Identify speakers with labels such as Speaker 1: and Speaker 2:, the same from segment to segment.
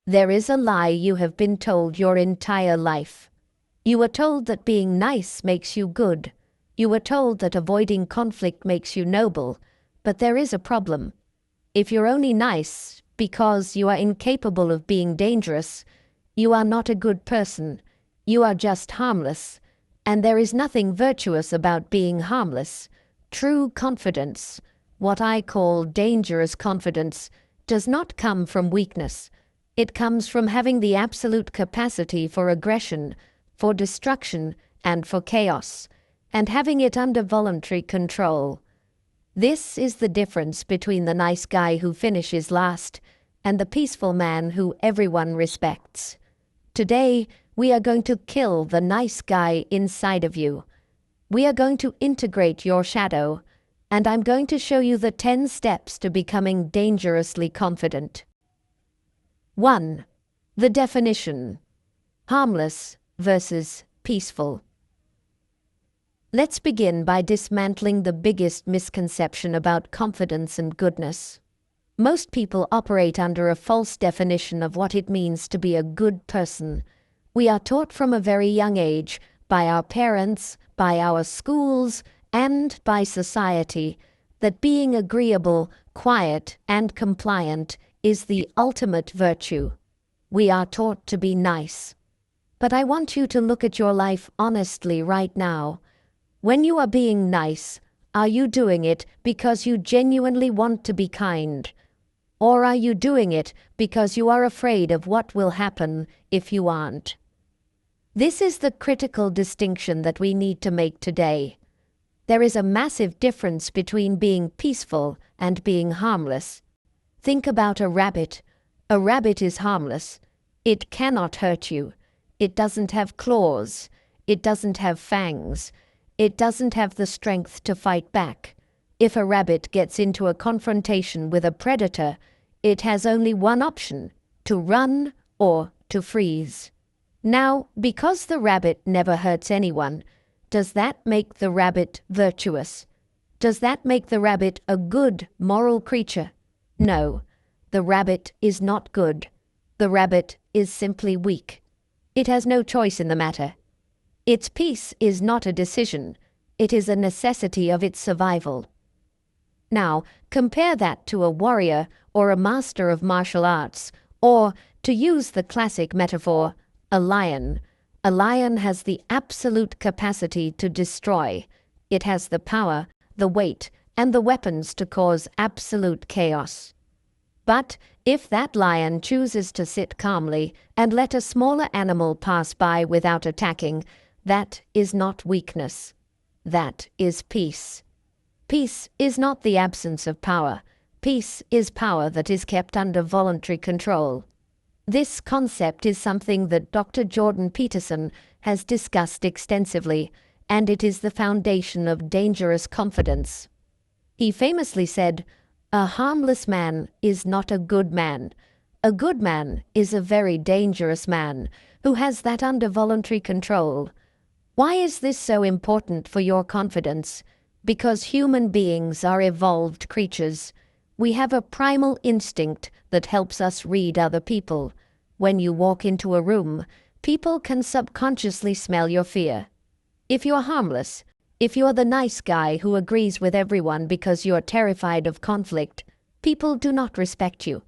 Speaker 1: There is a lie you have been told your entire life. You were told that being nice makes you good. You were told that avoiding conflict makes you noble. But there is a problem. If you're only nice because you are incapable of being dangerous, you are not a good person. You are just harmless. And there is nothing virtuous about being harmless. True confidence, what I call dangerous confidence, does not come from weakness. It comes from having the absolute capacity for aggression, for destruction, and for chaos, and having it under voluntary control. This is the difference between the nice guy who finishes last and the peaceful man who everyone respects. Today, we are going to kill the nice guy inside of you. We are going to integrate your shadow, and I'm going to show you the 10 steps to becoming dangerously confident. 1. The definition. Harmless versus peaceful. Let's begin by dismantling the biggest misconception about confidence and goodness. Most people operate under a false definition of what it means to be a good person. We are taught from a very young age, by our parents, by our schools, and by society, that being agreeable, quiet, and compliant is the ultimate virtue. We are taught to be nice. But I want you to look at your life honestly right now. When you are being nice, are you doing it because you genuinely want to be kind? Or are you doing it because you are afraid of what will happen if you aren't? This is the critical distinction that we need to make today. There is a massive difference between being peaceful and being harmless. Think about a rabbit. A rabbit is harmless. It cannot hurt you. It doesn't have claws. It doesn't have fangs. It doesn't have the strength to fight back. If a rabbit gets into a confrontation with a predator, it has only one option: to run or to freeze. Now, because the rabbit never hurts anyone, does that make the rabbit virtuous? Does that make the rabbit a good, moral creature? No, the rabbit is not good. The rabbit is simply weak. It has no choice in the matter. Its peace is not a decision. It is a necessity of its survival. Now, compare that to a warrior or a master of martial arts, or, to use the classic metaphor, a lion. A lion has the absolute capacity to destroy. It has the power, the weight, and the weapons to cause absolute chaos. But if that lion chooses to sit calmly and let a smaller animal pass by without attacking, that is not weakness. That is peace. Peace is not the absence of power. Peace is power that is kept under voluntary control. This concept is something that Dr. Jordan Peterson has discussed extensively, and it is the foundation of dangerous confidence. He famously said, "A harmless man is not a good man. A good man is a very dangerous man who has that under voluntary control." Why is this so important for your confidence? Because human beings are evolved creatures. We have a primal instinct that helps us read other people. When you walk into a room, people can subconsciously smell your fear. If you're harmless, if you're the nice guy who agrees with everyone because you're terrified of conflict, people do not respect you.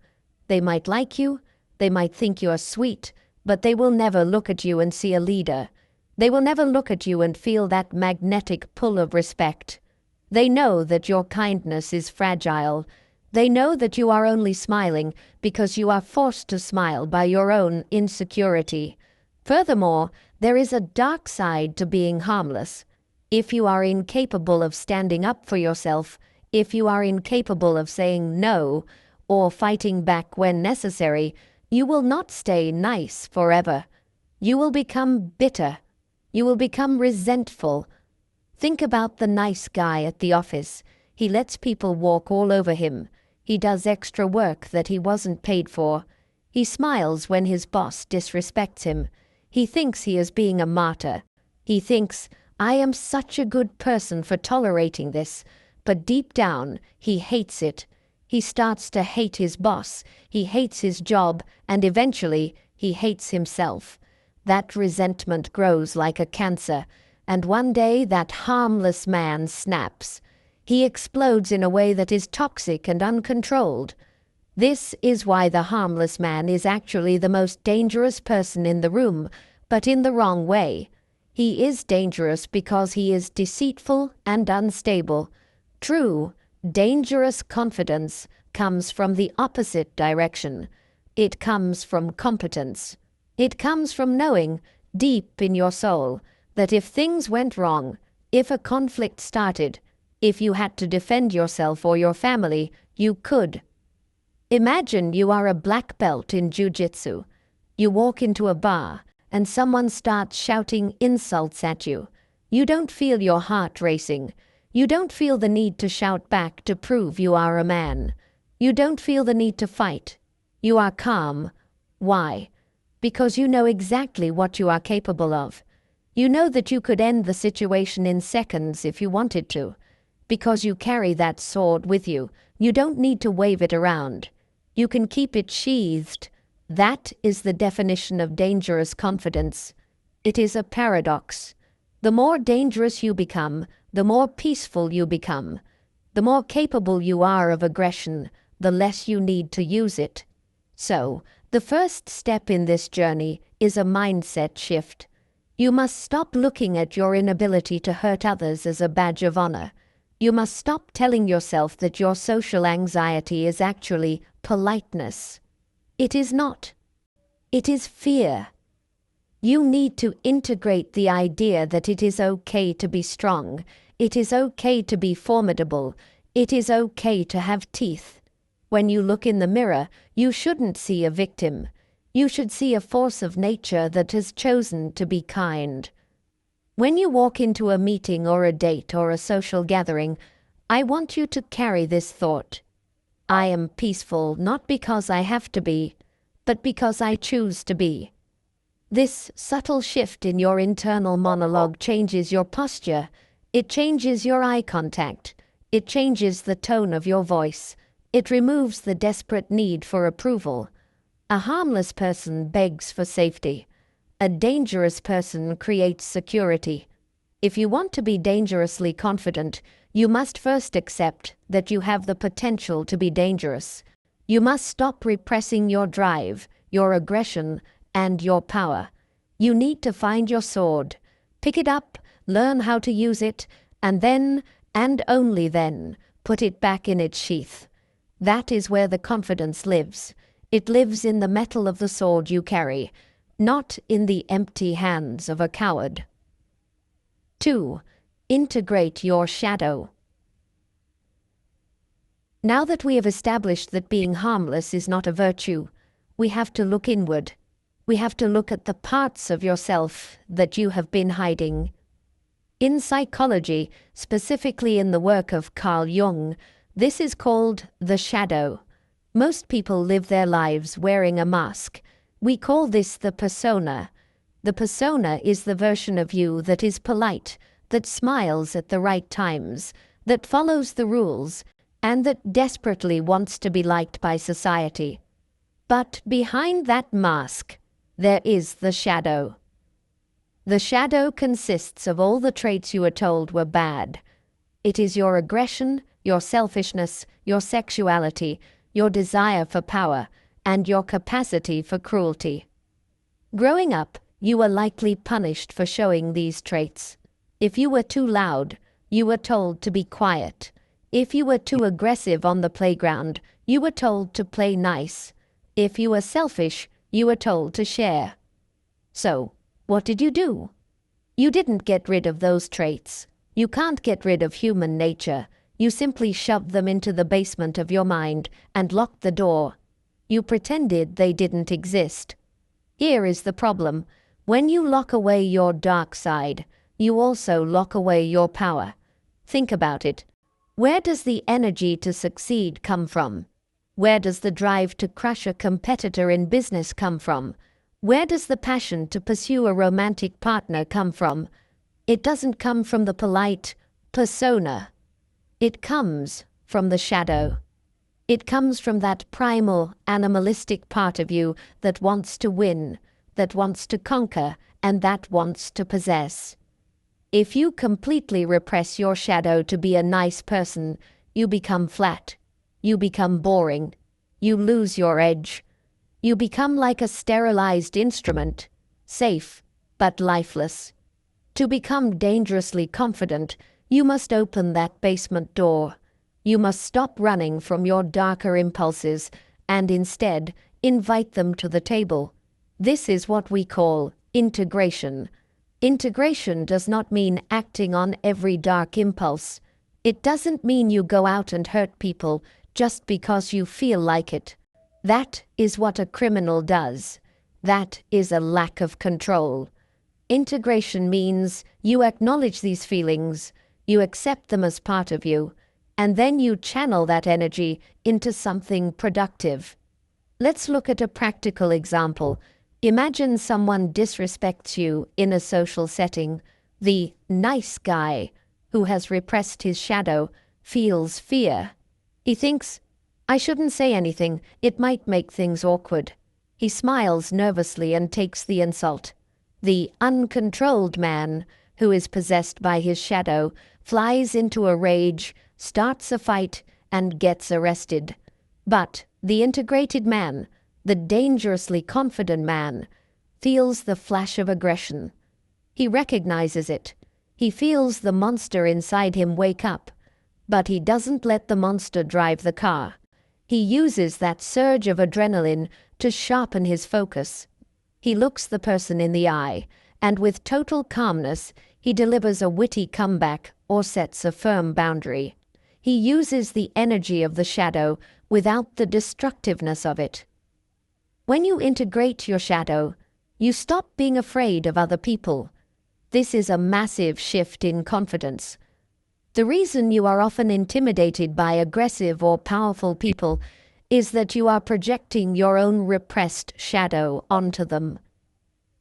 Speaker 1: They might like you, they might think you're sweet, but they will never look at you and see a leader. They will never look at you and feel that magnetic pull of respect. They know that your kindness is fragile. They know that you are only smiling because you are forced to smile by your own insecurity. Furthermore, there is a dark side to being harmless. If you are incapable of standing up for yourself, if you are incapable of saying no or fighting back when necessary, you will not stay nice forever. You will become bitter. You will become resentful. Think about the nice guy at the office. He lets people walk all over him. He does extra work that he wasn't paid for. He smiles when his boss disrespects him. He thinks he is being a martyr. He thinks, "I am such a good person for tolerating this," but deep down, he hates it. He starts to hate his boss, he hates his job, and eventually he hates himself. That resentment grows like a cancer, and one day that harmless man snaps. He explodes in a way that is toxic and uncontrolled. This is why the harmless man is actually the most dangerous person in the room, but in the wrong way. He is dangerous because he is deceitful and unstable. True, dangerous confidence comes from the opposite direction. It comes from competence. It comes from knowing, deep in your soul, that if things went wrong, if a conflict started, if you had to defend yourself or your family, you could. Imagine you are a black belt in jiu-jitsu. You walk into a bar, and someone starts shouting insults at you. You don't feel your heart racing. You don't feel the need to shout back to prove you are a man. You don't feel the need to fight. You are calm. Why? Because you know exactly what you are capable of. You know that you could end the situation in seconds if you wanted to. Because you carry that sword with you, you don't need to wave it around. You can keep it sheathed. That is the definition of dangerous confidence. It is a paradox. The more dangerous you become, the more peaceful you become. The more capable you are of aggression, the less you need to use it. So, the first step in this journey is a mindset shift. You must stop looking at your inability to hurt others as a badge of honor. You must stop telling yourself that your social anxiety is actually politeness. It is not. It is fear. You need to integrate the idea that it is okay to be strong. It is okay to be formidable. It is okay to have teeth. When you look in the mirror, you shouldn't see a victim. You should see a force of nature that has chosen to be kind. When you walk into a meeting or a date or a social gathering, I want you to carry this thought. I am peaceful not because I have to be, but because I choose to be. This subtle shift in your internal monologue changes your posture. It changes your eye contact. It changes the tone of your voice. It removes the desperate need for approval. A harmless person begs for safety. A dangerous person creates security. If you want to be dangerously confident, you must first accept that you have the potential to be dangerous. You must stop repressing your drive, your aggression, and your power. You need to find your sword, pick it up, learn how to use it, and then, and only then, put it back in its sheath. That is where the confidence lives. It lives in the metal of the sword you carry, not in the empty hands of a coward. 2. Integrate your shadow. Now that we have established that being harmless is not a virtue, we have to look inward. We have to look at the parts of yourself that you have been hiding. In psychology, specifically in the work of Carl Jung, this is called the shadow. Most people live their lives wearing a mask. We call this the persona. The persona is the version of you that is polite, that smiles at the right times, that follows the rules, and that desperately wants to be liked by society. But behind that mask, there is the shadow. The shadow consists of all the traits you were told were bad. It is your aggression, your selfishness, your sexuality, your desire for power, and your capacity for cruelty. Growing up, you were likely punished for showing these traits. If you were too loud, you were told to be quiet. If you were too aggressive on the playground, you were told to play nice. If you were selfish, you were told to share. So, what did you do? You didn't get rid of those traits. You can't get rid of human nature. You simply shoved them into the basement of your mind and locked the door. You pretended they didn't exist. Here is the problem. When you lock away your dark side, you also lock away your power. Think about it. Where does the energy to succeed come from? Where does the drive to crush a competitor in business come from? Where does the passion to pursue a romantic partner come from? It doesn't come from the polite persona. It comes from the shadow. It comes from that primal, animalistic part of you that wants to win, that wants to conquer, and that wants to possess. If you completely repress your shadow to be a nice person, you become flat. You become boring. You lose your edge. You become like a sterilized instrument, safe, but lifeless. To become dangerously confident, you must open that basement door. You must stop running from your darker impulses and instead invite them to the table. This is what we call integration. Integration does not mean acting on every dark impulse. It doesn't mean you go out and hurt people just because you feel like it. That is what a criminal does. That is a lack of control. Integration means you acknowledge these feelings, you accept them as part of you, and then you channel that energy into something productive. Let's look at a practical example. Imagine someone disrespects you in a social setting. The nice guy, who has repressed his shadow, feels fear. He thinks, I shouldn't say anything, it might make things awkward. He smiles nervously and takes the insult. The uncontrolled man, who is possessed by his shadow, flies into a rage, starts a fight, and gets arrested. But the integrated man, the dangerously confident man, feels the flash of aggression. He recognizes it. He feels the monster inside him wake up, but he doesn't let the monster drive the car. He uses that surge of adrenaline to sharpen his focus. He looks the person in the eye, and with total calmness, he delivers a witty comeback or sets a firm boundary. He uses the energy of the shadow without the destructiveness of it. When you integrate your shadow, you stop being afraid of other people. This is a massive shift in confidence. The reason you are often intimidated by aggressive or powerful people is that you are projecting your own repressed shadow onto them.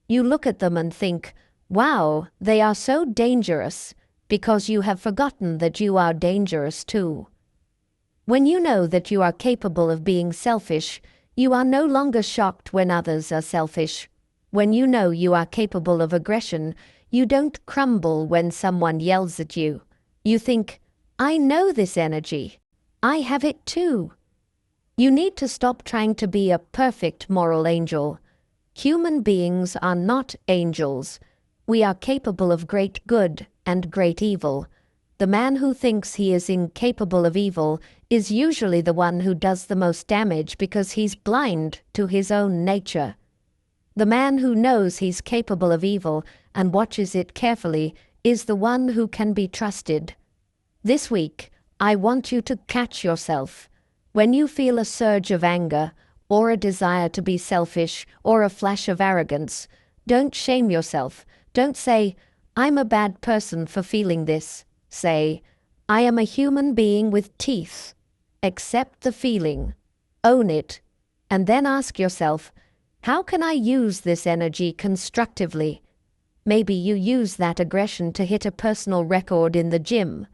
Speaker 1: You look at them and think, wow, they are so dangerous, because you have forgotten that you are dangerous too. When you know that you are capable of being selfish, you are no longer shocked when others are selfish. When you know you are capable of aggression, you don't crumble when someone yells at you. You think, I know this energy. I have it too. You need to stop trying to be a perfect moral angel. Human beings are not angels. We are capable of great good and great evil. The man who thinks he is incapable of evil is usually the one who does the most damage because he's blind to his own nature. The man who knows he's capable of evil and watches it carefully is the one who can be trusted. This week, I want you to catch yourself. When you feel a surge of anger, or a desire to be selfish, or a flash of arrogance, don't shame yourself. Don't say, I'm a bad person for feeling this. Say, I am a human being with teeth. Accept the feeling. Own it. And then ask yourself, how can I use this energy constructively? Maybe you use that aggression to hit a personal record in the gym.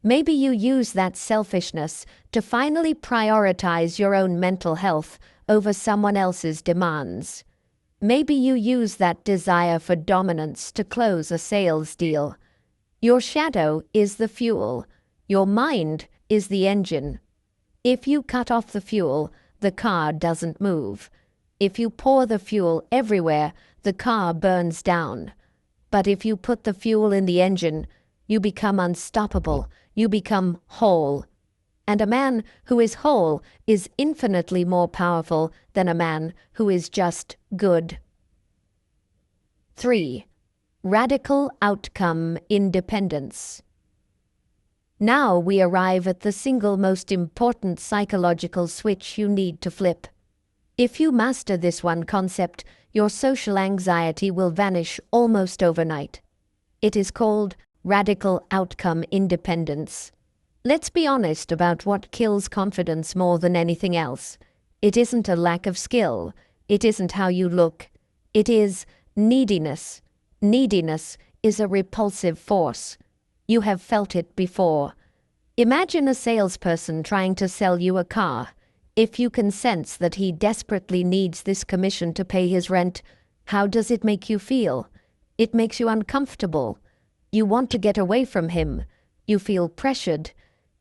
Speaker 1: Maybe you use that selfishness to finally prioritize your own mental health over someone else's demands. Maybe you use that desire for dominance to close a sales deal. Your shadow is the fuel. Your mind is the engine. If you cut off the fuel, the car doesn't move. If you pour the fuel everywhere, the car burns down. But if you put the fuel in the engine, you become unstoppable. You become whole. And a man who is whole is infinitely more powerful than a man who is just good. 3. Radical outcome independence. Now we arrive at the single most important psychological switch you need to flip. If you master this one concept, your social anxiety will vanish almost overnight. It is called radical outcome independence. Let's be honest about what kills confidence more than anything else. It isn't a lack of skill. It isn't how you look. It is neediness. Neediness is a repulsive force. You have felt it before. Imagine a salesperson trying to sell you a car. If you can sense that he desperately needs this commission to pay his rent, how does it make you feel? It makes you uncomfortable. You want to get away from him. You feel pressured.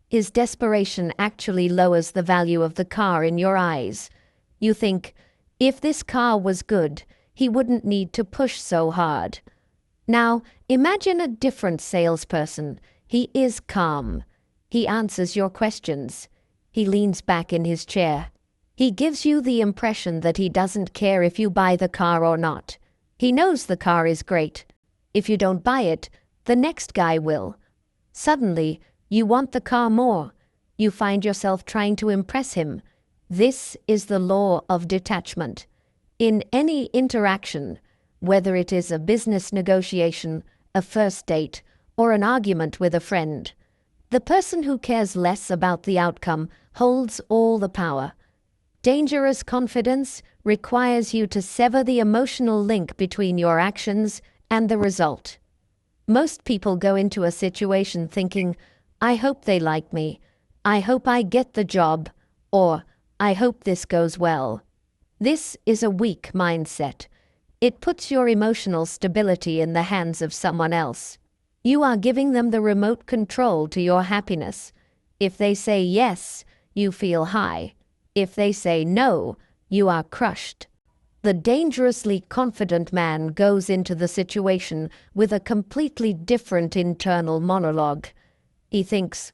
Speaker 1: His desperation actually lowers the value of the car in your eyes. You think, if this car was good, he wouldn't need to push so hard. Now, imagine a different salesperson. He is calm. He answers your questions. He leans back in his chair. He gives you the impression that he doesn't care if you buy the car or not. He knows the car is great. If you don't buy it, the next guy will. Suddenly, you want the car more. You find yourself trying to impress him. This is the law of detachment. In any interaction, whether it is a business negotiation, a first date, or an argument with a friend, the person who cares less about the outcome holds all the power. Dangerous confidence requires you to sever the emotional link between your actions and the result. Most people go into a situation thinking, I hope they like me, I hope I get the job, or I hope this goes well. This is a weak mindset. It puts your emotional stability in the hands of someone else. You are giving them the remote control to your happiness. If they say yes, you feel high. If they say no, you are crushed. The dangerously confident man goes into the situation with a completely different internal monologue. He thinks,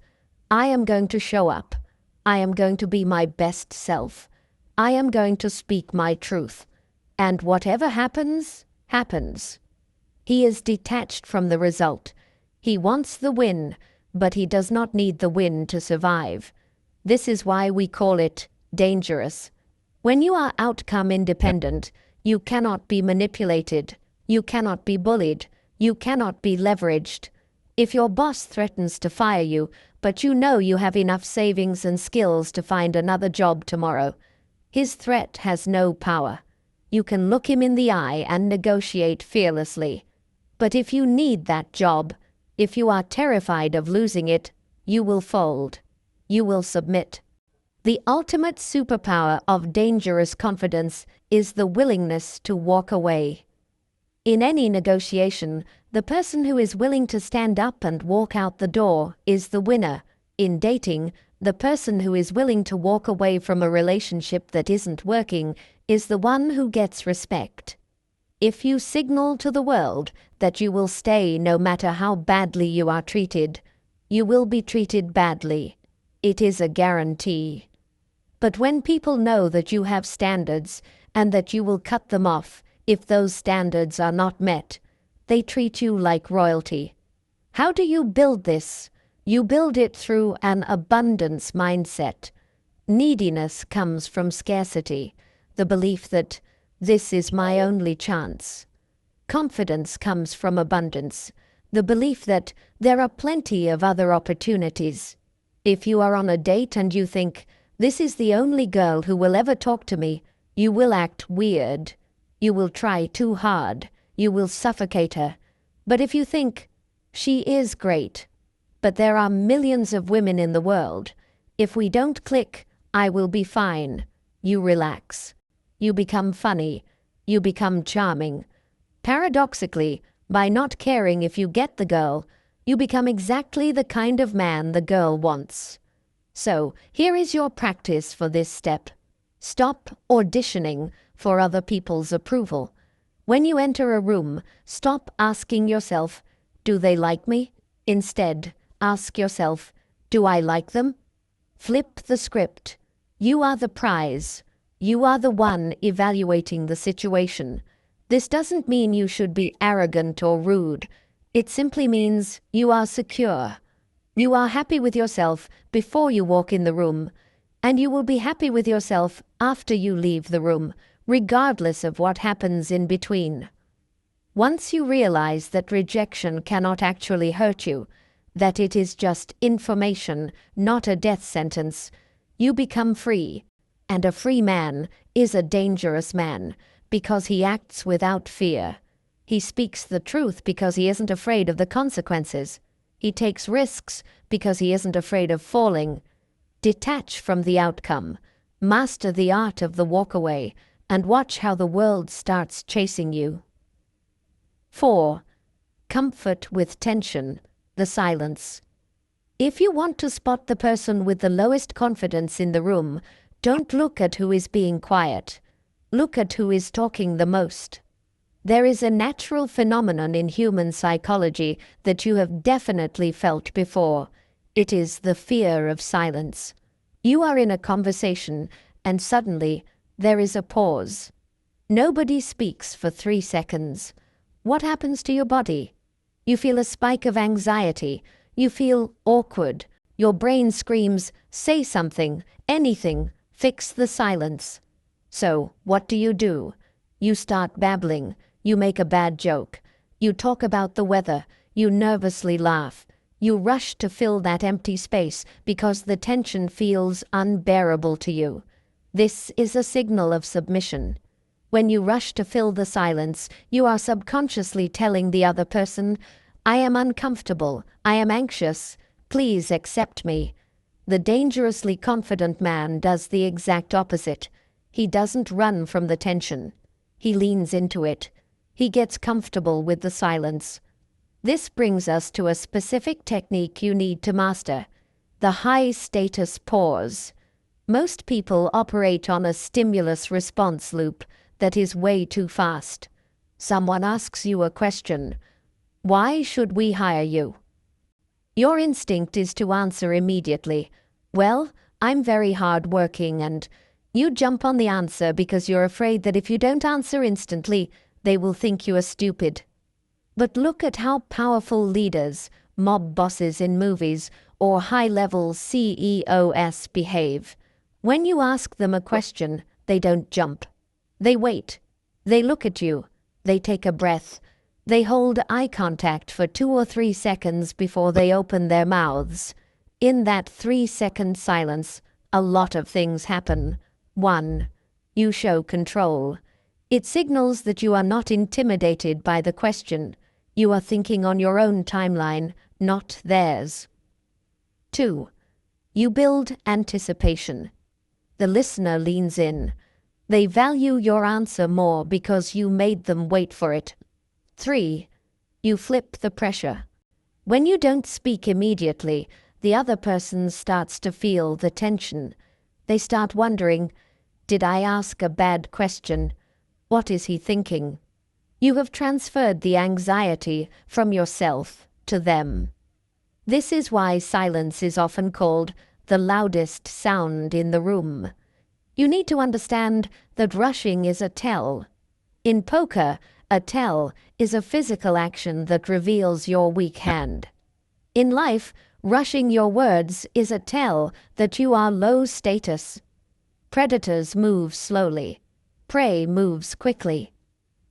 Speaker 1: I am going to show up. I am going to be my best self. I am going to speak my truth. And whatever happens, happens. He is detached from the result. He wants the win, but he does not need the win to survive. This is why we call it dangerous. When you are outcome independent, you cannot be manipulated. You cannot be bullied. You cannot be leveraged. If your boss threatens to fire you, but you know you have enough savings and skills to find another job tomorrow, his threat has no power. You can look him in the eye and negotiate fearlessly. But if you need that job, if you are terrified of losing it, you will fold. You will submit. The ultimate superpower of dangerous confidence is the willingness to walk away. In any negotiation, the person who is willing to stand up and walk out the door is the winner. In dating, the person who is willing to walk away from a relationship that isn't working is the one who gets respect. If you signal to the world that you will stay no matter how badly you are treated, you will be treated badly. It is a guarantee. But when people know that you have standards and that you will cut them off if those standards are not met, they treat you like royalty. How do you build this? You build it through an abundance mindset. Neediness comes from scarcity, the belief that this is my only chance. Confidence comes from abundance, the belief that there are plenty of other opportunities. If you are on a date and you think, this is the only girl who will ever talk to me, you will act weird. You will try too hard. You will suffocate her. But if you think, she is great, but there are millions of women in the world. If we don't click, I will be fine. You relax. You become funny. You become charming. Paradoxically, by not caring if you get the girl, you become exactly the kind of man the girl wants. So, here is your practice for this step. Stop auditioning for other people's approval. When you enter a room, stop asking yourself, do they like me? Instead, ask yourself, do I like them? Flip the script. You are the prize. You are the one evaluating the situation. This doesn't mean you should be arrogant or rude. It simply means you are secure. You are happy with yourself before you walk in the room, and you will be happy with yourself after you leave the room, regardless of what happens in between. Once you realize that rejection cannot actually hurt you, that it is just information, not a death sentence, you become free. And a free man is a dangerous man because he acts without fear. He speaks the truth because he isn't afraid of the consequences. He takes risks because he isn't afraid of falling. Detach from the outcome. Master the art of the walkaway and watch how the world starts chasing you. 4. Comfort with tension, the silence. If you want to spot the person with the lowest confidence in the room, don't look at who is being quiet. Look at who is talking the most. There is a natural phenomenon in human psychology that you have definitely felt before. It is the fear of silence. You are in a conversation, and suddenly there is a pause. Nobody speaks for 3 seconds. What happens to your body? You feel a spike of anxiety. You feel awkward. Your brain screams, "Say something, anything, fix the silence." So, what do? You start babbling. You make a bad joke. You talk about the weather. You nervously laugh. You rush to fill that empty space because the tension feels unbearable to you. This is a signal of submission. When you rush to fill the silence, you are subconsciously telling the other person, "I am uncomfortable. I am anxious. Please accept me." The dangerously confident man does the exact opposite. He doesn't run from the tension. He leans into it. He gets comfortable with the silence. This brings us to a specific technique you need to master: the high-status pause. Most people operate on a stimulus-response loop that is way too fast. Someone asks you a question. "Why should we hire you?" Your instinct is to answer immediately, "Well, I'm very hard-working," and you jump on the answer because you're afraid that if you don't answer instantly, they will think you are stupid. But look at how powerful leaders, mob bosses in movies, or high-level CEOs behave. When you ask them a question, they don't jump. They wait. They look at you. They take a breath. They hold eye contact for 2 or 3 seconds before they open their mouths. In that 3-second silence, a lot of things happen. 1. You show control. It signals that you are not intimidated by the question. You are thinking on your own timeline, not theirs. 2. You build anticipation. The listener leans in. They value your answer more because you made them wait for it. 3. You flip the pressure. When you don't speak immediately, the other person starts to feel the tension. They start wondering, "Did I ask a bad question? What is he thinking?" You have transferred the anxiety from yourself to them. This is why silence is often called the loudest sound in the room. You need to understand that rushing is a tell. In poker, a tell is a physical action that reveals your weak hand. In life, rushing your words is a tell that you are low status. Predators move slowly. Prey moves quickly.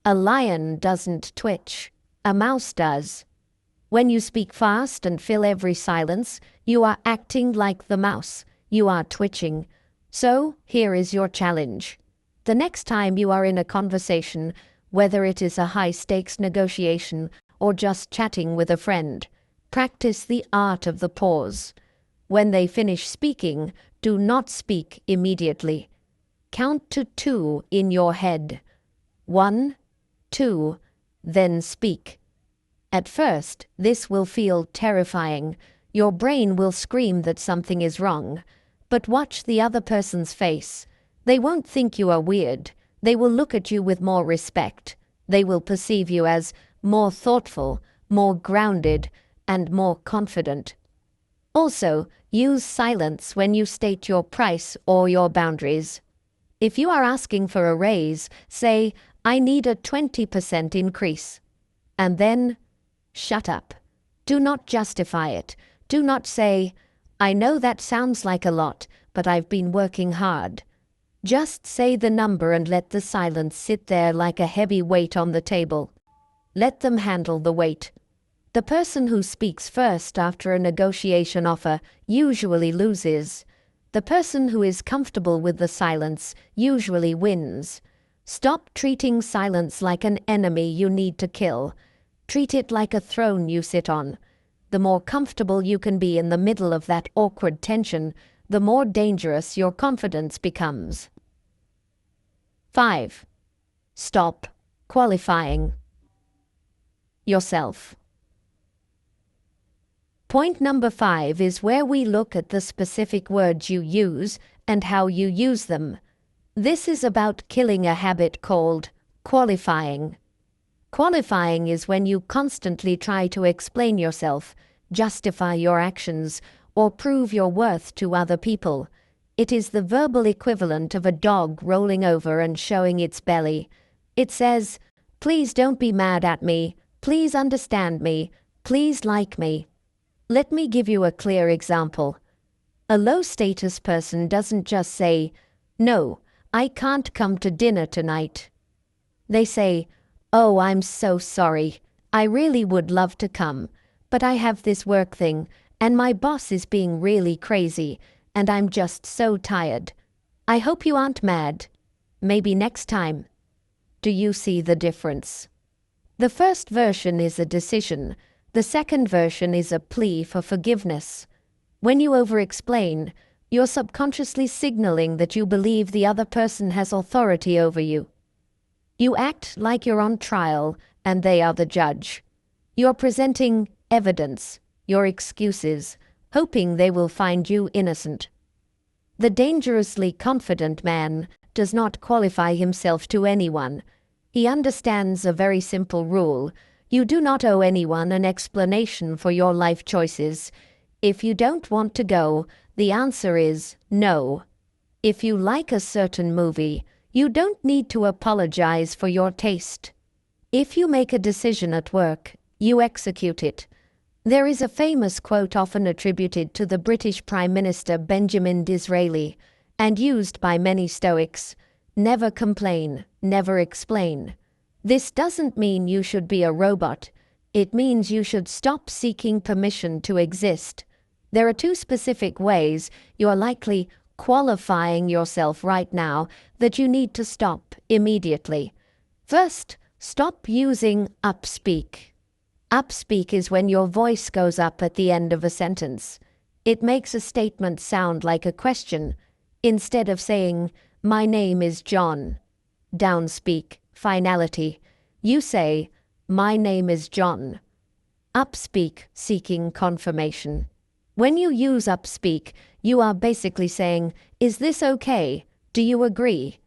Speaker 1: A lion doesn't twitch. A mouse does. When you speak fast and fill every silence, you are acting like the mouse. You are twitching. So, here is your challenge. The next time you are in a conversation, whether it is a high-stakes negotiation or just chatting with a friend, practice the art of the pause. When they finish speaking, do not speak immediately. Count to 2 in your head. 1, 2, then speak. At first, this will feel terrifying. Your brain will scream that something is wrong. But watch the other person's face. They won't think you are weird. They will look at you with more respect. They will perceive you as more thoughtful, more grounded, and more confident. Also, use silence when you state your price or your boundaries. If you are asking for a raise, say, "I need a 20% increase." And then, shut up. Do not justify it. Do not say, "I know that sounds like a lot, but I've been working hard." Just say the number and let the silence sit there like a heavy weight on the table. Let them handle the weight. The person who speaks first after a negotiation offer usually loses. The person who is comfortable with the silence usually wins. Stop treating silence like an enemy you need to kill. Treat it like a throne you sit on. The more comfortable you can be in the middle of that awkward tension, the more dangerous your confidence becomes. 5. Stop qualifying yourself. Point number 5 is where we look at the specific words you use and how you use them. This is about killing a habit called qualifying. Qualifying is when you constantly try to explain yourself, justify your actions, or prove your worth to other people. It is the verbal equivalent of a dog rolling over and showing its belly. It says, "Please don't be mad at me. Please understand me. Please like me." Let me give you a clear example. A low-status person doesn't just say, "No, I can't come to dinner tonight." They say, "Oh, I'm so sorry. I really would love to come, but I have this work thing, and my boss is being really crazy, and I'm just so tired. I hope you aren't mad. Maybe next time." Do you see the difference? The first version is a decision. The second version is a plea for forgiveness. When you over-explain, you're subconsciously signaling that you believe the other person has authority over you. You act like you're on trial and they are the judge. You're presenting evidence, your excuses, hoping they will find you innocent. The dangerously confident man does not qualify himself to anyone. He understands a very simple rule. You do not owe anyone an explanation for your life choices. If you don't want to go, the answer is no. If you like a certain movie, you don't need to apologize for your taste. If you make a decision at work, you execute it. There is a famous quote often attributed to the British Prime Minister Benjamin Disraeli, and used by many Stoics: "Never complain, never explain." This doesn't mean you should be a robot. It means you should stop seeking permission to exist. There are 2 specific ways you are likely qualifying yourself right now that you need to stop immediately. First, stop using upspeak. Upspeak is when your voice goes up at the end of a sentence. It makes a statement sound like a question. Instead of saying, "My name is John." Downspeak, finality. You say, "My name is John." Upspeak, seeking confirmation. When you use upspeak, you are basically saying, "Is this okay? Do you agree?"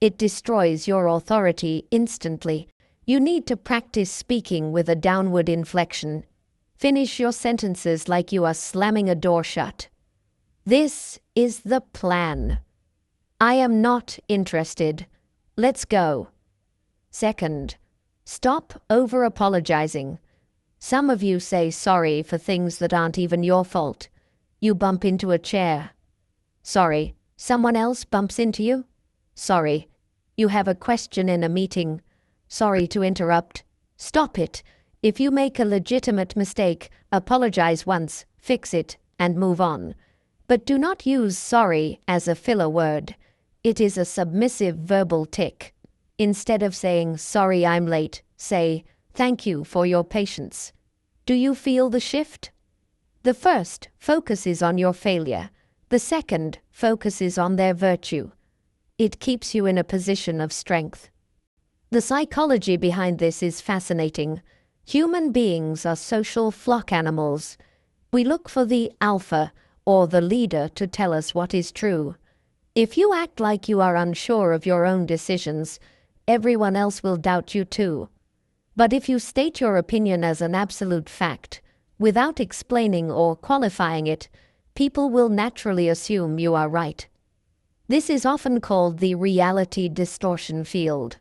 Speaker 1: It destroys your authority instantly. You need to practice speaking with a downward inflection. Finish your sentences like you are slamming a door shut. "This is the plan." "I am not interested. Let's go." Second, stop over-apologizing. Some of you say sorry for things that aren't even your fault. You bump into a chair. Sorry. Someone else bumps into you? Sorry. You have a question in a meeting. Sorry to interrupt. Stop it. If you make a legitimate mistake, apologize once, fix it, and move on. But do not use sorry as a filler word. It is a submissive verbal tick. Instead of saying, "Sorry I'm late," say, "Thank you for your patience." Do you feel the shift? The first focuses on your failure. The second focuses on their virtue. It keeps you in a position of strength. The psychology behind this is fascinating. Human beings are social flock animals. We look for the alpha, or the leader, to tell us what is true. If you act like you are unsure of your own decisions, everyone else will doubt you too. But if you state your opinion as an absolute fact, without explaining or qualifying it, people will naturally assume you are right. This is often called the reality distortion field.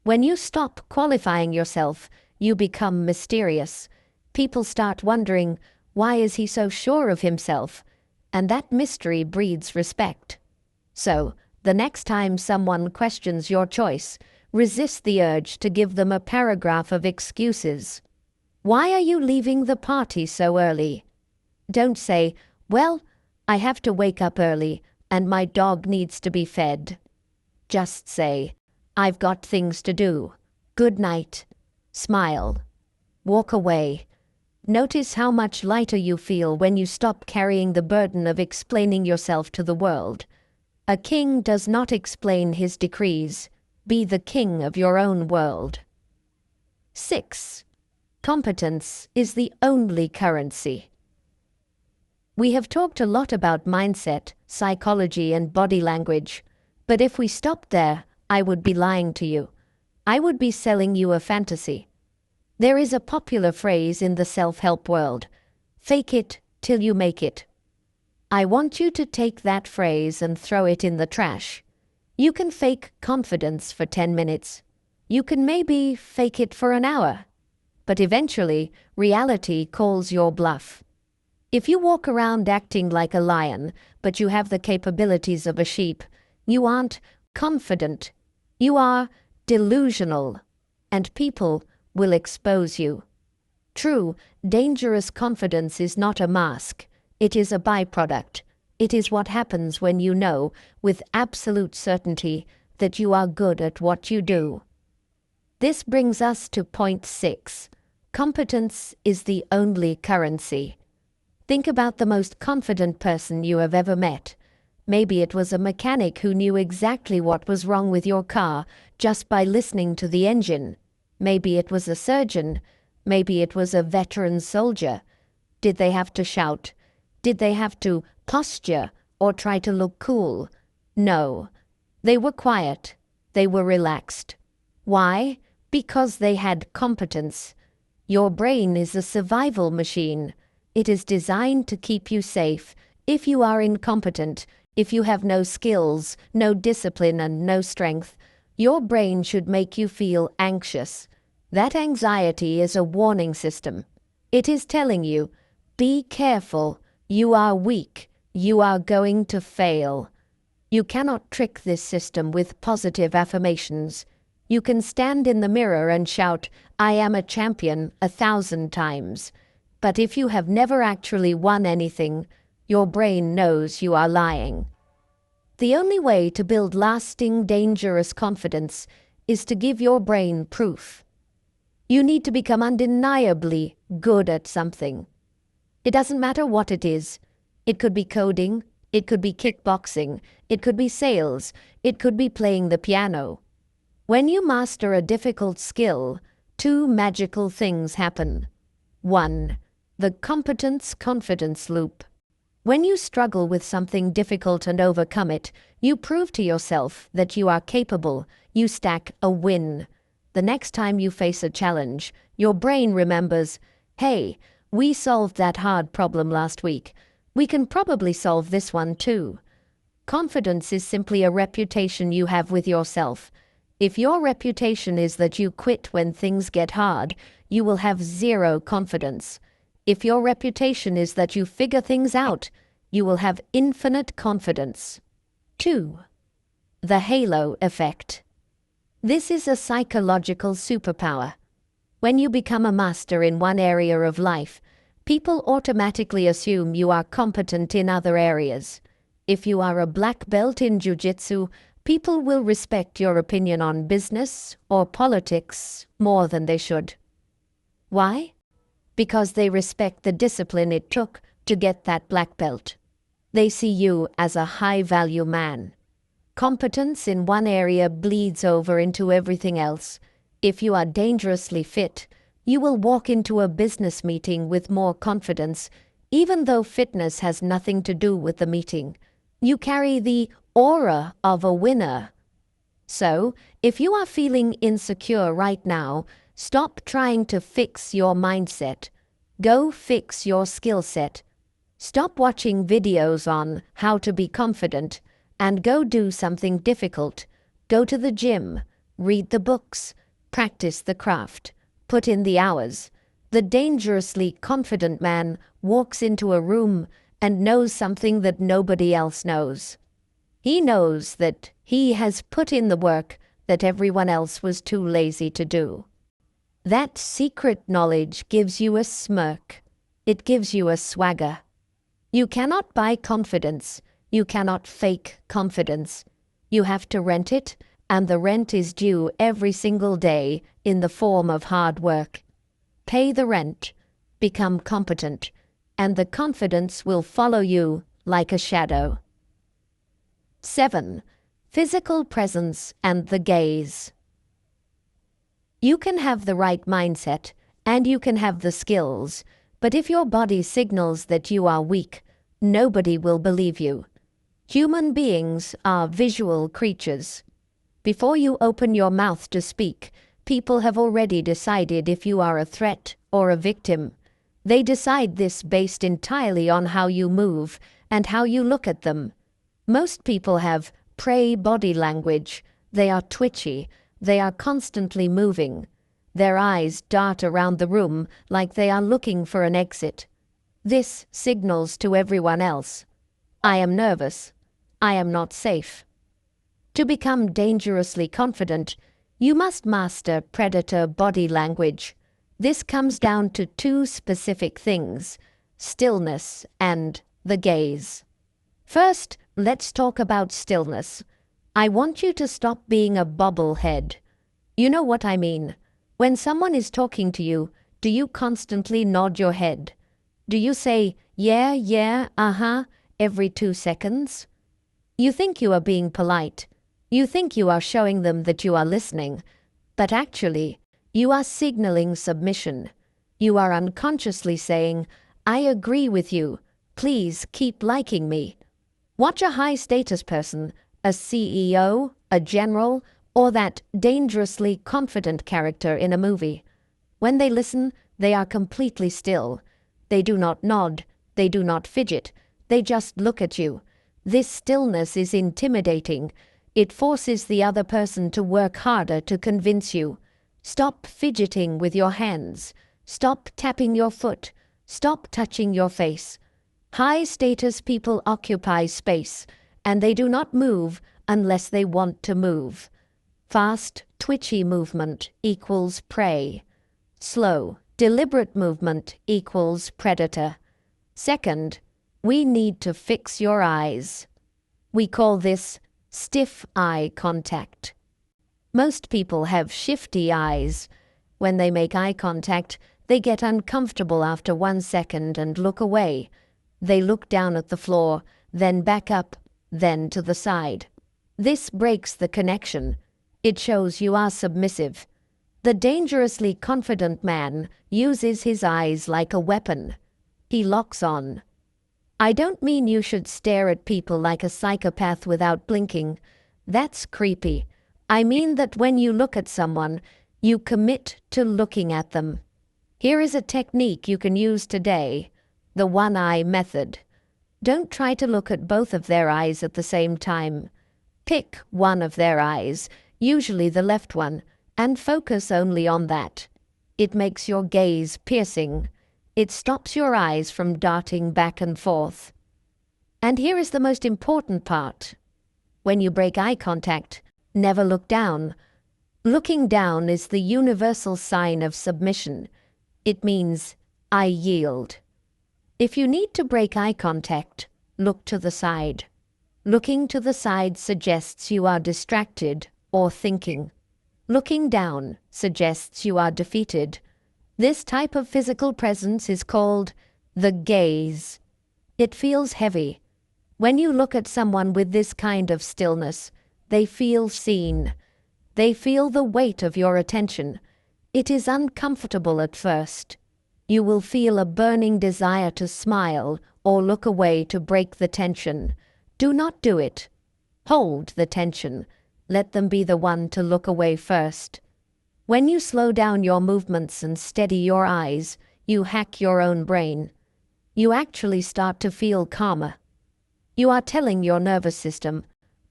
Speaker 1: When you stop qualifying yourself, you become mysterious. People start wondering, why is he so sure of himself? And that mystery breeds respect. So, the next time someone questions your choice, resist the urge to give them a paragraph of excuses. Why are you leaving the party so early? Don't say, "Well, I have to wake up early and my dog needs to be fed." Just say, "I've got things to do. Good night." Smile. Walk away. Notice how much lighter you feel when you stop carrying the burden of explaining yourself to the world. A king does not explain his decrees. Be the king of your own world. 6. Competence is the only currency. We have talked a lot about mindset, psychology, and body language, but if we stopped there, I would be lying to you. I would be selling you a fantasy. There is a popular phrase in the self-help world: fake it till you make it. I want you to take that phrase and throw it in the trash. You can fake confidence for 10 minutes. You can maybe fake it for an hour. But eventually, reality calls your bluff. If you walk around acting like a lion, but you have the capabilities of a sheep, you aren't confident. You are delusional. And people will expose you. True, dangerous confidence is not a mask. It is a byproduct. It is what happens when you know, with absolute certainty, that you are good at what you do. This brings us to point 6. Competence is the only currency. Think about the most confident person you have ever met. Maybe it was a mechanic who knew exactly what was wrong with your car just by listening to the engine. Maybe it was a surgeon. Maybe it was a veteran soldier. Did they have to shout? Did they have to posture or try to look cool? No. They were quiet. They were relaxed. Why? Because they had competence. Your brain is a survival machine. It is designed to keep you safe. If you are incompetent, if you have no skills, no discipline, and no strength, your brain should make you feel anxious. That anxiety is a warning system. It is telling you, be careful, you are weak, you are going to fail. You cannot trick this system with positive affirmations. You can stand in the mirror and shout, I am a champion, 1,000 times. But if you have never actually won anything, your brain knows you are lying. The only way to build lasting, dangerous confidence is to give your brain proof. You need to become undeniably good at something. It doesn't matter what it is. It could be coding, it could be kickboxing, it could be sales, it could be playing the piano. When you master a difficult skill, 2 magical things happen. 1. The competence-confidence loop. When you struggle with something difficult and overcome it, you prove to yourself that you are capable. You stack a win. The next time you face a challenge, your brain remembers, hey, we solved that hard problem last week. We can probably solve this one too. Confidence is simply a reputation you have with yourself. If your reputation is that you quit when things get hard, you will have 0 confidence. If your reputation is that you figure things out, you will have infinite confidence. 2. The halo effect. This is a psychological superpower. When you become a master in one area of life, people automatically assume you are competent in other areas. If you are a black belt in jiu-jitsu, people will respect your opinion on business or politics more than they should. Why? Because they respect the discipline it took to get that black belt. They see you as a high-value man. Competence in one area bleeds over into everything else. If you are dangerously fit, you will walk into a business meeting with more confidence, even though fitness has nothing to do with the meeting. You carry the aura of a winner. So, if you are feeling insecure right now, stop trying to fix your mindset. Go fix your skill set. Stop watching videos on how to be confident and go do something difficult. Go to the gym, read the books, practice the craft, put in the hours. The dangerously confident man walks into a room and knows something that nobody else knows. He knows that he has put in the work that everyone else was too lazy to do. That secret knowledge gives you a smirk. It gives you a swagger. You cannot buy confidence. You cannot fake confidence. You have to rent it, and the rent is due every single day in the form of hard work. Pay the rent. become competent, and the confidence will follow you like a shadow. 7. Physical presence and the gaze. You can have the right mindset, and you can have the skills, but if your body signals that you are weak, nobody will believe you. Human beings are visual creatures. Before you open your mouth to speak, people have already decided if you are a threat or a victim. They decide this based entirely on how you move and how you look at them. Most people have prey body language. They are twitchy. They are constantly moving. Their eyes dart around the room like they are looking for an exit. This signals to everyone else, I am nervous. I am not safe. To become dangerously confident, you must master predator body language. This comes down to two specific things, stillness and the gaze. First, let's talk about stillness. I want you to stop being a bobblehead. You know what I mean. When someone is talking to you, do you constantly nod your head? Do you say, yeah, uh-huh, every 2 seconds? You think you are being polite. You think you are showing them that you are listening. But actually, you are signaling submission. You are unconsciously saying, I agree with you. Please keep liking me. Watch a high-status person, a CEO, a general, or that dangerously confident character in a movie. When they listen, they are completely still. They do not nod. They do not fidget. They just look at you. This stillness is intimidating. It forces the other person to work harder to convince you. Stop fidgeting with your hands. Stop tapping your foot. Stop touching your face. High-status people occupy space, and they do not move unless they want to move. Fast, twitchy movement equals prey. Slow, deliberate movement equals predator. Second, we need to fix your eyes. We call this stiff eye contact. Most people have shifty eyes. When they make eye contact, they get uncomfortable after 1 second and look away. They look down at the floor, then back up, then to the side. This breaks the connection. It shows you are submissive. The dangerously confident man uses his eyes like a weapon. He locks on. I don't mean you should stare at people like a psychopath without blinking. That's creepy. I mean that when you look at someone, you commit to looking at them. Here is a technique you can use today, the one-eye method. Don't try to look at both of their eyes at the same time. Pick one of their eyes, usually the left one, and focus only on that. It makes your gaze piercing. It stops your eyes from darting back and forth. And here is the most important part. When you break eye contact, never look down. Looking down is the universal sign of submission. It means, I yield. If you need to break eye contact, look to the side. Looking to the side suggests you are distracted or thinking. Looking down suggests you are defeated. This type of physical presence is called the gaze. It feels heavy. When you look at someone with this kind of stillness, they feel seen. They feel the weight of your attention. It is uncomfortable at first. You will feel a burning desire to smile or look away to break the tension. Do not do it. Hold the tension. Let them be the one to look away first. When you slow down your movements and steady your eyes, you hack your own brain. You actually start to feel calmer. You are telling your nervous system,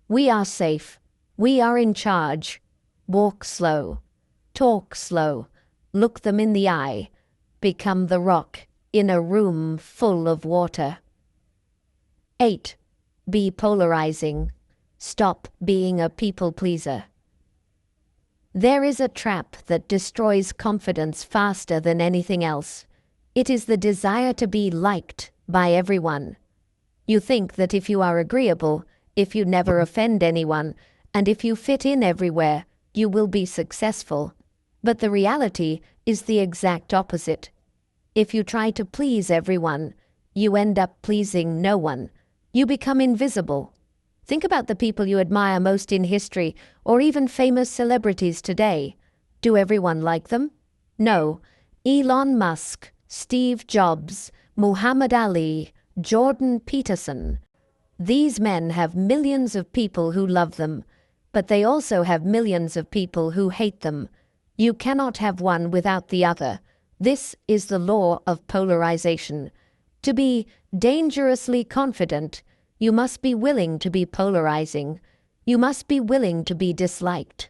Speaker 1: we are safe. We are in charge. Walk slow. Talk slow. Look them in the eye. Become the rock in a room full of water. 8. Be polarizing. Stop being a people pleaser. There is a trap that destroys confidence faster than anything else. It is the desire to be liked by everyone. You think that if you are agreeable, if you never offend anyone, and if you fit in everywhere, you will be successful. But the reality is the exact opposite. If you try to please everyone, you end up pleasing no one. You become invisible. Think about the people you admire most in history, or even famous celebrities today. Do everyone like them? No. Elon Musk, Steve Jobs, Muhammad Ali, Jordan Peterson. These men have millions of people who love them, but they also have millions of people who hate them. You cannot have one without the other. This is the law of polarization. To be dangerously confident, you must be willing to be polarizing. You must be willing to be disliked.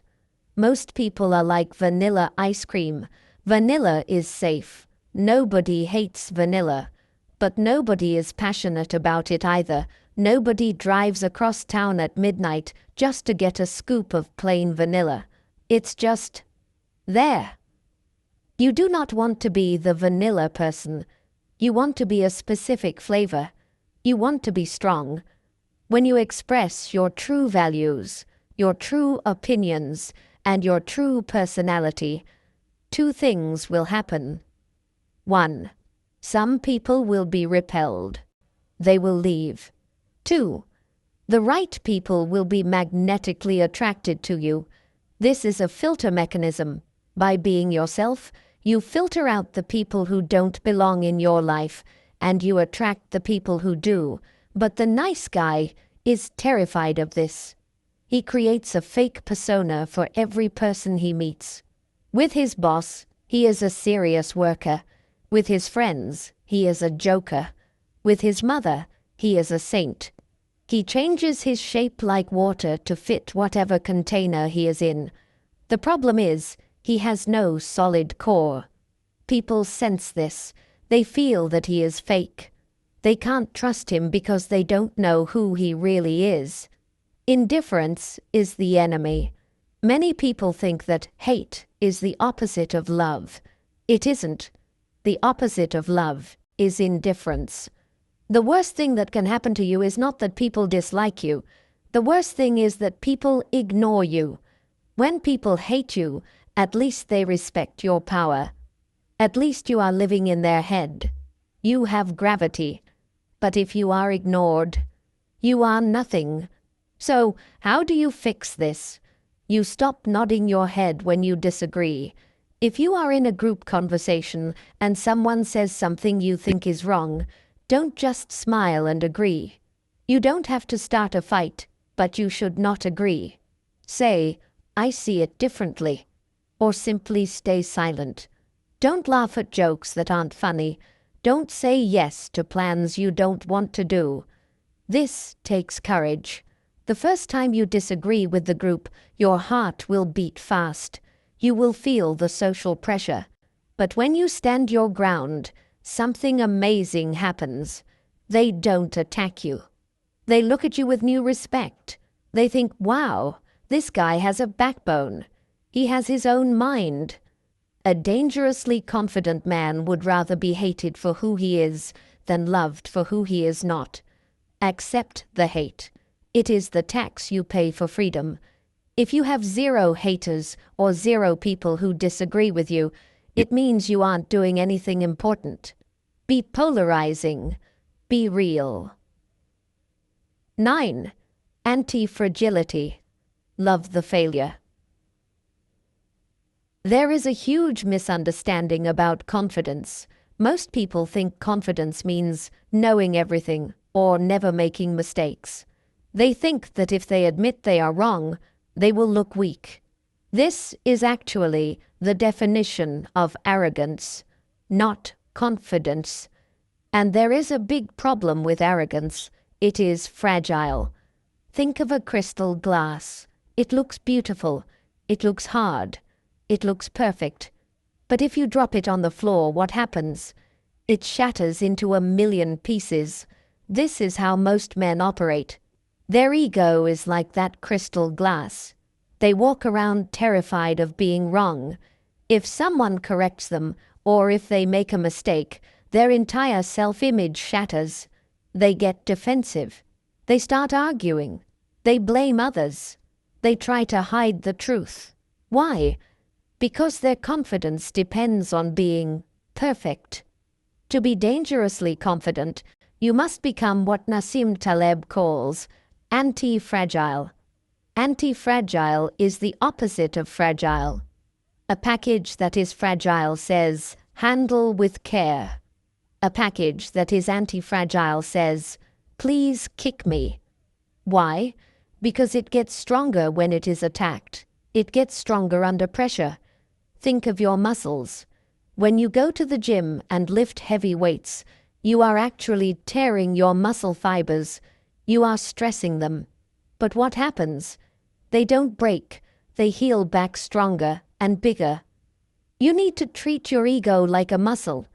Speaker 1: Most people are like vanilla ice cream. Vanilla is safe. Nobody hates vanilla. But nobody is passionate about it either. Nobody drives across town at midnight just to get a scoop of plain vanilla. It's just there. You do not want to be the vanilla person. You want to be a specific flavor. You want to be strong. When you express your true values, your true opinions, and your true personality, two things will happen. 1. Some people will be repelled. They will leave. 2. The right people will be magnetically attracted to you. This is a filter mechanism. By being yourself, you filter out the people who don't belong in your life, and you attract the people who do. But the nice guy is terrified of this. He creates a fake persona for every person he meets. With his boss, he is a serious worker. With his friends, he is a joker. With his mother, he is a saint. He changes his shape like water to fit whatever container he is in. The problem is, he has no solid core. People sense this. They feel that he is fake. They can't trust him because they don't know who he really is. Indifference is the enemy. Many people think that hate is the opposite of love. It isn't. The opposite of love is indifference. The worst thing that can happen to you is not that people dislike you. The worst thing is that people ignore you. When people hate you, at least they respect your power. At least you are living in their head. You have gravity. But if you are ignored, you are nothing. So, how do you fix this? You stop nodding your head when you disagree. If you are in a group conversation and someone says something you think is wrong, don't just smile and agree. You don't have to start a fight, but you should not agree. Say, I see it differently. Or simply stay silent. Don't laugh at jokes that aren't funny. Don't say yes to plans you don't want to do. This takes courage. The first time you disagree with the group, your heart will beat fast. You will feel the social pressure. But when you stand your ground, something amazing happens. They don't attack you. They look at you with new respect. They think, wow, this guy has a backbone. He has his own mind. A dangerously confident man would rather be hated for who he is than loved for who he is not. Accept the hate. It is the tax you pay for freedom. If you have 0 haters or 0 people who disagree with you, it means you aren't doing anything important. Be polarizing. Be real. 9. Anti-fragility. Love the failure. There is a huge misunderstanding about confidence. Most people think confidence means knowing everything or never making mistakes. They think that if they admit they are wrong, they will look weak. This is actually the definition of arrogance, not confidence. And there is a big problem with arrogance. It is fragile. Think of a crystal glass. It looks beautiful. It looks hard. It looks perfect. But if you drop it on the floor, what happens? It shatters into a million pieces. This is how most men operate. Their ego is like that crystal glass. They walk around terrified of being wrong. If someone corrects them, or if they make a mistake, their entire self-image shatters. They get defensive. They start arguing. They blame others. They try to hide the truth. Why? Because their confidence depends on being perfect. To be dangerously confident, you must become what Nassim Taleb calls anti-fragile. Anti-fragile is the opposite of fragile. A package that is fragile says, handle with care. A package that is anti-fragile says, please kick me. Why? Because it gets stronger when it is attacked. It gets stronger under pressure. Think of your muscles. When you go to the gym and lift heavy weights, you are actually tearing your muscle fibers. You are stressing them. But what happens? They don't break. They heal back stronger and bigger. You need to treat your ego like a muscle,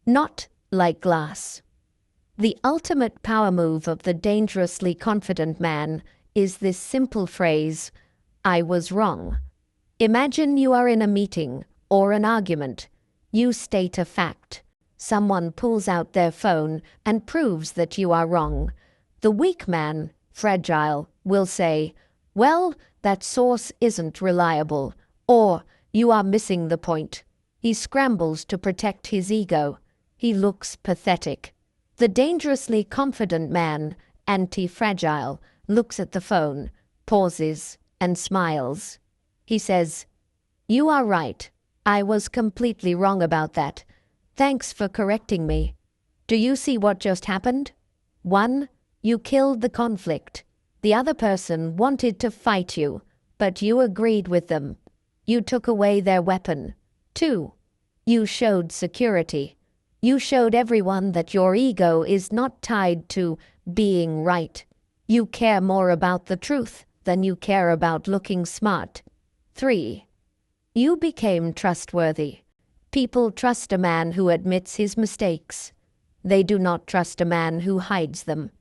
Speaker 1: not like glass. The ultimate power move of the dangerously confident man is this simple phrase, I was wrong. Imagine you are in a meeting or an argument. You state a fact. Someone pulls out their phone and proves that you are wrong. The weak man, fragile, will say, well, that source isn't reliable, or you are missing the point. He scrambles to protect his ego. He looks pathetic. The dangerously confident man, anti-fragile, looks at the phone, pauses, and smiles. He says, you are right. I was completely wrong about that. Thanks for correcting me. Do you see what just happened? 1. You killed the conflict. The other person wanted to fight you, but you agreed with them. You took away their weapon. 2. You showed security. You showed everyone that your ego is not tied to being right. You care more about the truth than you care about looking smart. 3. You became trustworthy. People trust a man who admits his mistakes. They do not trust a man who hides them.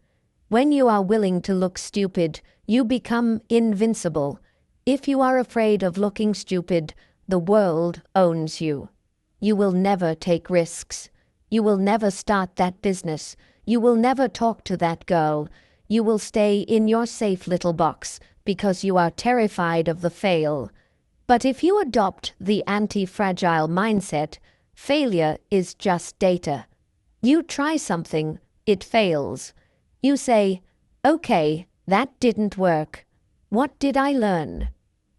Speaker 1: When you are willing to look stupid, you become invincible. If you are afraid of looking stupid, the world owns you. You will never take risks. You will never start that business. You will never talk to that girl. You will stay in your safe little box because you are terrified of the fail. But if you adopt the anti-fragile mindset, failure is just data. You try something, it fails. You say, okay, that didn't work. What did I learn?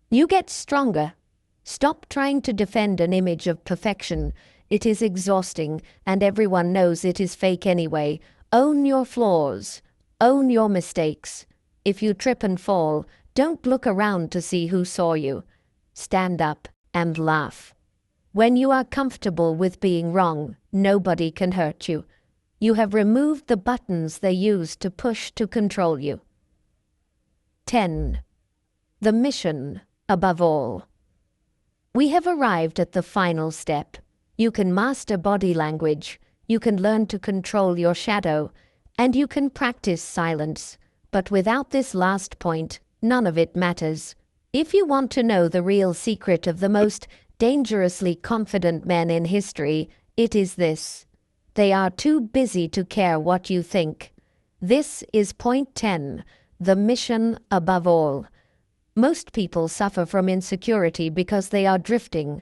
Speaker 1: You get stronger. Stop trying to defend an image of perfection. It is exhausting, and everyone knows it is fake anyway. Own your flaws. Own your mistakes. If you trip and fall, don't look around to see who saw you. Stand up and laugh. When you are comfortable with being wrong, nobody can hurt you. You have removed the buttons they use to push to control you. 10. The mission above all. We have arrived at the final step. You can master body language, you can learn to control your shadow, and you can practice silence. But without this last point, none of it matters. If you want to know the real secret of the most dangerously confident men in history, it is this. They are too busy to care what you think. This is point 10, the mission above all. Most people suffer from insecurity because they are drifting.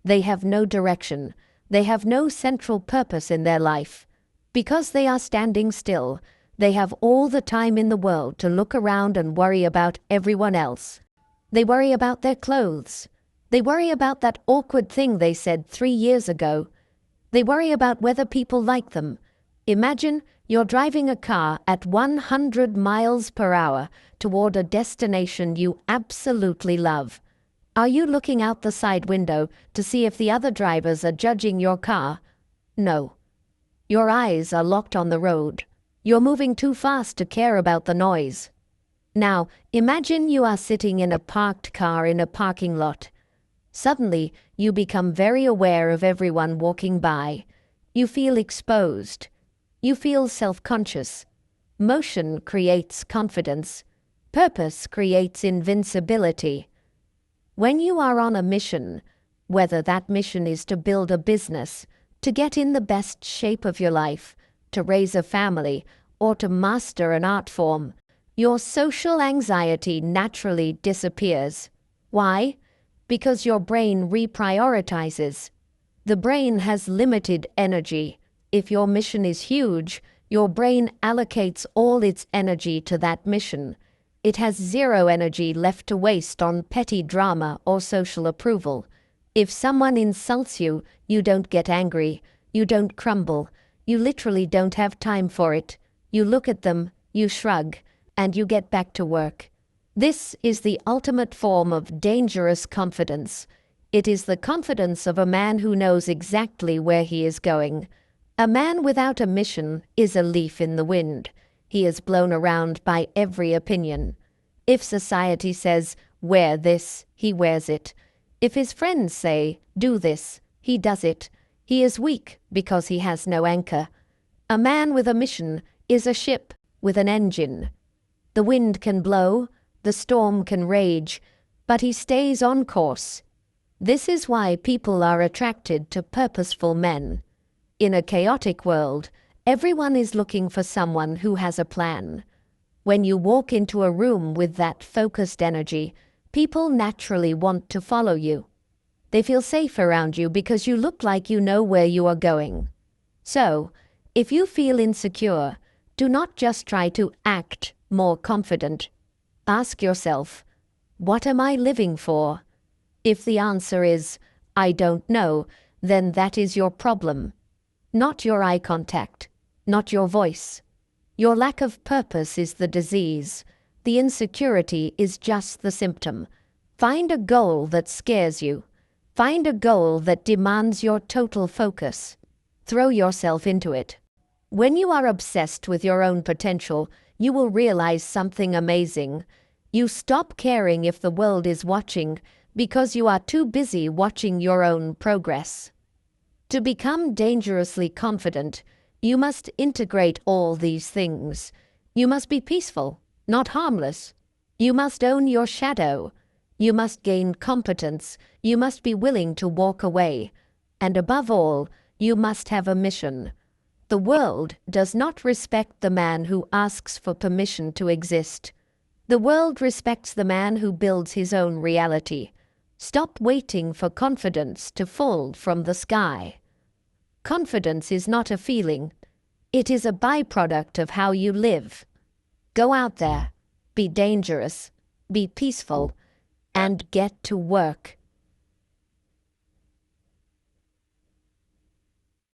Speaker 1: They have no direction. They have no central purpose in their life. Because they are standing still, they have all the time in the world to look around and worry about everyone else. They worry about their clothes. They worry about that awkward thing they said 3 years ago. They worry about whether people like them. Imagine you're driving a car at 100 miles per hour toward a destination you absolutely love. Are you looking out the side window to see if the other drivers are judging your car? No. Your eyes are locked on the road. You're moving too fast to care about the noise. Now, imagine you are sitting in a parked car in a parking lot. Suddenly, you become very aware of everyone walking by. You feel exposed. You feel self-conscious. Motion creates confidence. Purpose creates invincibility. When you are on a mission, whether that mission is to build a business, to get in the best shape of your life, to raise a family, or to master an art form, your social anxiety naturally disappears. Why? Because your brain reprioritizes. The brain has limited energy. If your mission is huge, your brain allocates all its energy to that mission. It has zero energy left to waste on petty drama or social approval. If someone insults you, you don't get angry, you don't crumble, you literally don't have time for it. You look at them, you shrug, and you get back to work. This is the ultimate form of dangerous confidence. It is the confidence of a man who knows exactly where he is going. A man without a mission is a leaf in the wind. He is blown around by every opinion. If society says, wear this, he wears it. If his friends say, do this, he does it. He is weak because he has no anchor. A man with a mission is a ship with an engine. The wind can blow, the storm can rage, but he stays on course. This is why people are attracted to purposeful men. In a chaotic world, everyone is looking for someone who has a plan. When you walk into a room with that focused energy, people naturally want to follow you. They feel safe around you because you look like you know where you are going. So, if you feel insecure, do not just try to act more confident. Ask yourself, what am I living for? If the answer is, I don't know, then that is your problem. Not your eye contact, not your voice. Your lack of purpose is the disease. The insecurity is just the symptom. Find a goal that scares you. Find a goal that demands your total focus. Throw yourself into it. When you are obsessed with your own potential, you will realize something amazing. You stop caring if the world is watching because you are too busy watching your own progress. To become dangerously confident, you must integrate all these things. You must be peaceful, not harmless. You must own your shadow. You must gain competence. You must be willing to walk away. And above all, you must have a mission. The world does not respect the man who asks for permission to exist. The world respects the man who builds his own reality. Stop waiting for confidence to fall from the sky. Confidence is not a feeling. It is a byproduct of how you live. Go out there, be dangerous, be peaceful, and get to work.